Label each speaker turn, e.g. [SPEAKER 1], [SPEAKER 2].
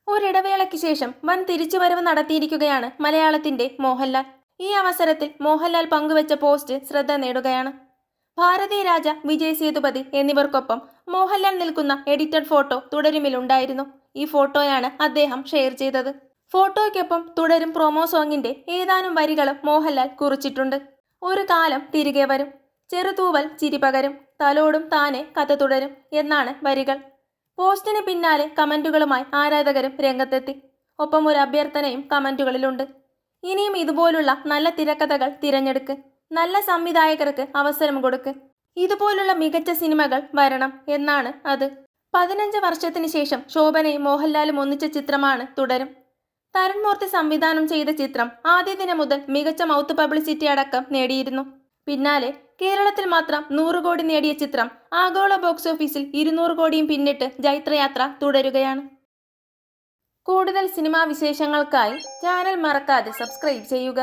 [SPEAKER 1] ഒരിടവേളയ്ക്ക് ശേഷം വൻ തിരിച്ചുവരവ് നടത്തിയിരിക്കുകയാണ് മലയാളത്തിന്റെ മോഹൻലാൽ. ഈ അവസരത്തിൽ മോഹൻലാൽ പങ്കുവച്ച പോസ്റ്റ് ശ്രദ്ധ നേടുകയാണ്. ഭാരതി രാജ, വിജയ് സേതുപതി എന്നിവർക്കൊപ്പം മോഹൻലാൽ നിൽക്കുന്ന എഡിറ്റഡ് ഫോട്ടോ തുടരുമിലുണ്ടായിരുന്നു. ഈ ഫോട്ടോയാണ് അദ്ദേഹം ഷെയർ ചെയ്തത്. ഫോട്ടോയ്ക്കൊപ്പം തുടരും പ്രൊമോ സോങ്ങിന്റെ ഏതാനും വരികളും മോഹൻലാൽ കുറിച്ചിട്ടുണ്ട്. ഒരു കാലം തിരികെ വരും, ചെറുതൂവൽ ചിരി പകരും, തലോടും താനെ കഥ തുടരും എന്നാണ് വരികൾ. പോസ്റ്റിന് പിന്നാലെ കമന്റുകളുമായി ആരാധകരും രംഗത്തെത്തി. ഒപ്പം ഒരു അഭ്യർത്ഥനയും കമന്റുകളിലുണ്ട്. ഇനിയും ഇതുപോലുള്ള നല്ല തിരക്കഥകൾ തിരഞ്ഞെടുക്ക്, നല്ല സംവിധായകർക്ക് അവസരം കൊടുക്ക്, ഇതുപോലുള്ള മികച്ച സിനിമകൾ വരണം എന്നാണ് അത്. 15 വർഷത്തിന് ശേഷം ശോഭനയും മോഹൻലാലും ഒന്നിച്ച ചിത്രമാണ് തുടരും. തരുൺ മൂർത്തി സംവിധാനം ചെയ്ത ചിത്രം ആദ്യ ദിനം മുതൽ മികച്ച മൗത്ത് പബ്ലിസിറ്റി അടക്കം നേടിയിരുന്നു. പിന്നാലെ കേരളത്തിൽ മാത്രം 100 കോടി നേടിയ ചിത്രം ആഗോള ബോക്സ് ഓഫീസിൽ 200 കോടിയും പിന്നിട്ട് ജൈത്രയാത്ര തുടരുകയാണ്. കൂടുതൽ സിനിമാ വിശേഷങ്ങൾക്കായി ചാനൽ മറക്കാതെ സബ്സ്ക്രൈബ് ചെയ്യുക.